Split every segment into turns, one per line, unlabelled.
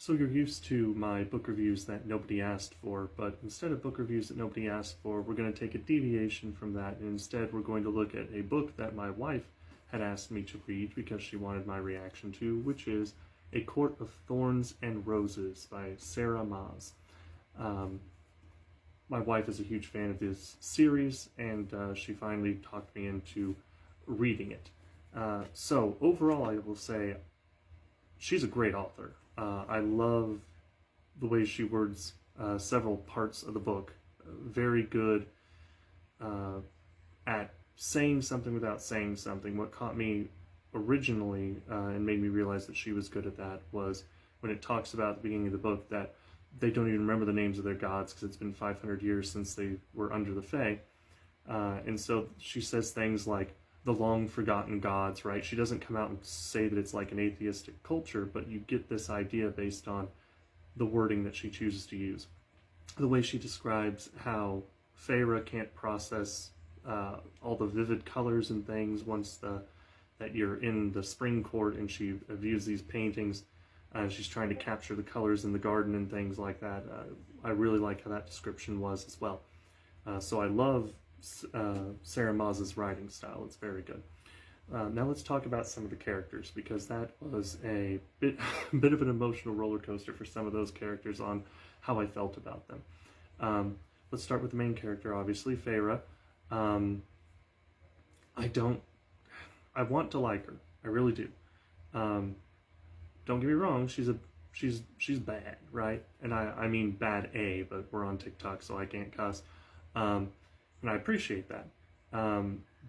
So you're used to my book reviews that nobody asked for, but instead of book reviews that nobody asked for, we're going to take a deviation from that, and instead we're going to look at a book that my wife had asked me to read because she wanted my reaction to, which is A Court of Thorns and Roses by Sarah Maas. My wife is a huge fan of this series, and she finally talked me into reading it. So overall, I will say she's a great author. I love the way she words several parts of the book. Very good at saying something without saying something. What caught me originally and made me realize that she was good at that was when it talks about at the beginning of the book that they don't even remember the names of their gods because it's been 500 years since they were under the Fae. And so she says things like, the long forgotten gods, right? She doesn't come out and say that it's like an atheistic culture, but you get this idea based on the wording that she chooses to use. The way she describes how Feyre can't process all the vivid colors and things once that you're in the spring court, and she views these paintings. She's trying to capture the colors in the garden and things like that. I really like how that description was as well. So I love Sarah Maas's writing style. It's very good. Now let's talk about some of the characters, because that was a bit of an emotional roller coaster for some of those characters on how I felt about them. Let's start with the main character, obviously, Feyre. I want to like her. I really do. Don't get me wrong, she's bad, right? And I mean bad but we're on TikTok, so I can't cuss. And I appreciate that.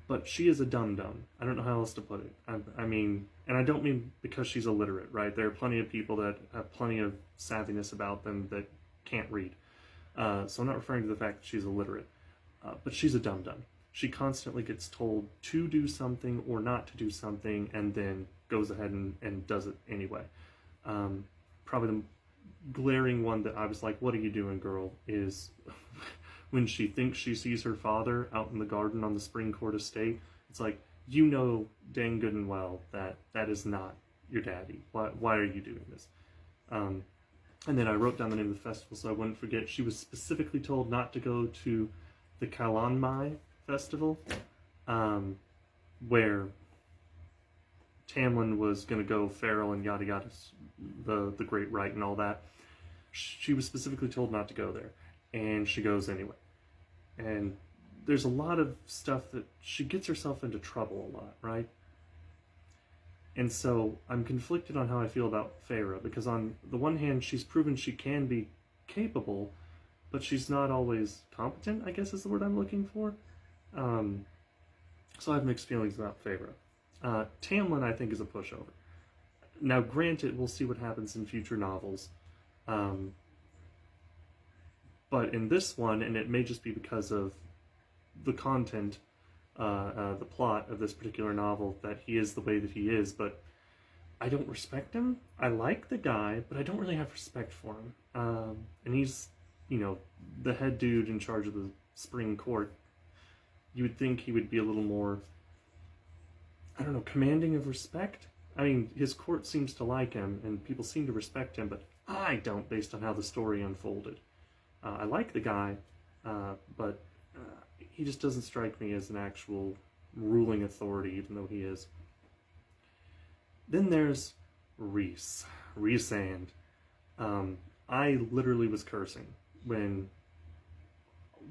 But she is a dum-dum. I don't know how else to put it. I mean, and I don't mean because she's illiterate, right? There are plenty of people that have plenty of savviness about them that can't read. So I'm not referring to the fact that she's illiterate. But she's a dum-dum. She constantly gets told to do something or not to do something, and then goes ahead and does it anyway. Probably the glaring one that I was like, what are you doing, girl, is when she thinks she sees her father out in the garden on the spring court estate. It's like, you know dang good and well that that is not your daddy. Why are you doing this? And then I wrote down the name of the festival so I wouldn't forget. She was specifically told not to go to the Kalanmai festival, where Tamlin was going to go feral and yada yada, the great rite and all that. She was specifically told not to go there, and she goes anyway. And there's a lot of stuff that she gets herself into trouble a lot, right? And so I'm conflicted on how I feel about Feyre, because on the one hand, she's proven she can be capable, but she's not always competent, I guess is the word I'm looking for. So I have mixed feelings about Feyre. Tamlin, I think, is a pushover. Now, granted, we'll see what happens in future novels. But in this one, and it may just be because of the content, the plot of this particular novel, that he is the way that he is, but I don't respect him. I like the guy, but I don't really have respect for him. And he's, you know, the head dude in charge of the spring court. You would think he would be a little more, I don't know, commanding of respect? I mean, his court seems to like him, and people seem to respect him, but I don't, based on how the story unfolded. I like the guy, but he just doesn't strike me as an actual ruling authority, even though he is. Then there's Rhys. Rhysand. I literally was cursing when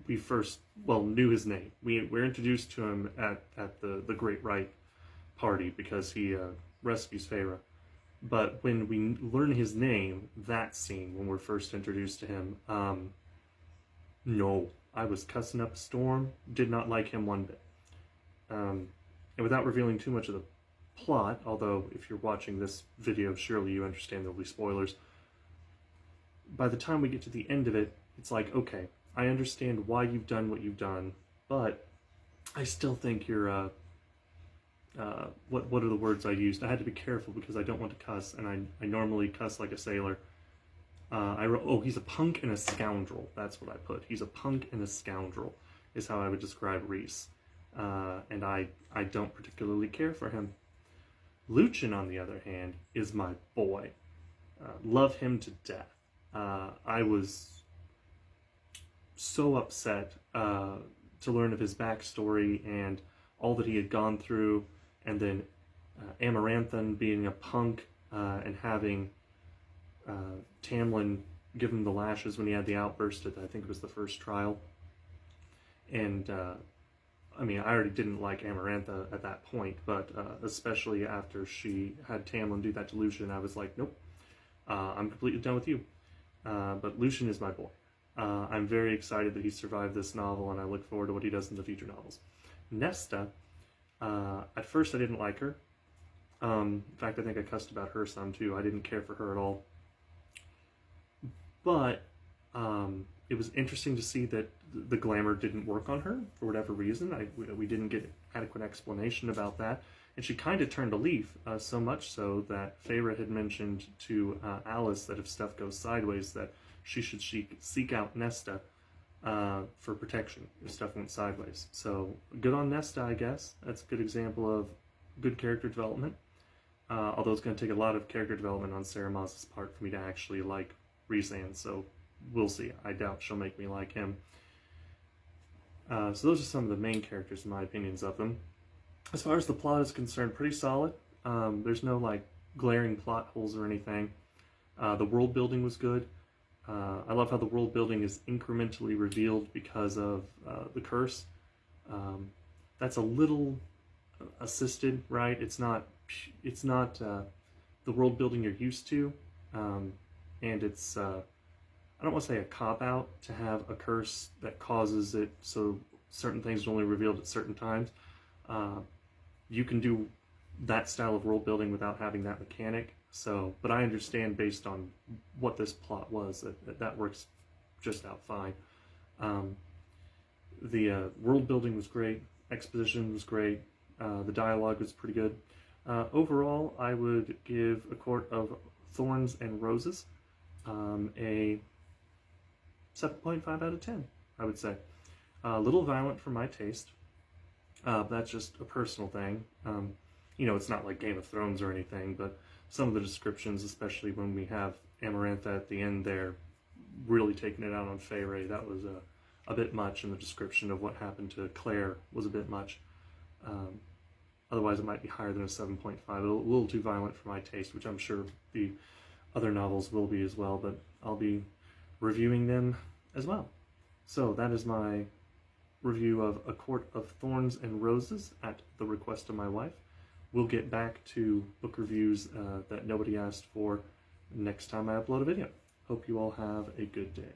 we first, knew his name. We're introduced to him at the Great Rite party because he rescues Feyre. But when we learn his name, that scene, when we're first introduced to him, no, I was cussing up a storm. Did not like him one bit. And without revealing too much of the plot, although if you're watching this video, surely you understand there'll be spoilers. By the time we get to the end of it, it's like, okay, I understand why you've done what you've done, but I still think you're, what are the words I used? I had to be careful because I don't want to cuss, and I normally cuss like a sailor. I wrote, oh, he's a punk and a scoundrel. That's what I put. He's a punk and a scoundrel is how I would describe Rhys. And I don't particularly care for him. Lucien, on the other hand, is my boy. love him to death. I was so upset to learn of his backstory and all that he had gone through, and then Amaranthan being a punk and having Tamlin give him the lashes when he had the outburst at, I think it was the first trial. And I mean, I already didn't like Amarantha at that point, but especially after she had Tamlin do that to Lucian, I was like, nope, I'm completely done with you. But Lucian is my boy. I'm very excited that he survived this novel, and I look forward to what he does in the future novels. Nesta, at first I didn't like her. In fact, I think I cussed about her some too. I didn't care for her at all. But it was interesting to see that the glamour didn't work on her for whatever reason. We didn't get adequate explanation about that. And she kind of turned a leaf, so much so that Feyre had mentioned to Alice that if stuff goes sideways, that she should seek out Nesta for protection if stuff went sideways. So good on Nesta, I guess. That's a good example of good character development. Although it's going to take a lot of character development on Sarah Maas's part for me to actually like Rhysand, so we'll see. I doubt she'll make me like him. So those are some of the main characters, in my opinions of them. As far as the plot is concerned, pretty solid. There's no like glaring plot holes or anything. The world building was good. I love how the world building is incrementally revealed because of the curse. That's a little assisted, right? It's not the world building you're used to, and it's I don't want to say a cop-out to have a curse that causes it so certain things are only revealed at certain times. You can do that style of world building without having that mechanic. So, but I understand based on what this plot was that works just out fine. The world building was great. Exposition was great. The dialogue was pretty good. Overall, I would give A Court of Thorns and Roses a 7.5 out of 10, I would say. A little violent for my taste. That's just a personal thing. You know, it's not like Game of Thrones or anything, but some of the descriptions, especially when we have Amarantha at the end there, really taking it out on Feyre, that was a bit much, and the description of what happened to Claire was a bit much. Otherwise, it might be higher than a 7.5. A little too violent for my taste, which I'm sure the other novels will be as well, but I'll be reviewing them as well. So that is my review of A Court of Thorns and Roses at the request of my wife. We'll get back to book reviews that nobody asked for next time I upload a video. Hope you all have a good day.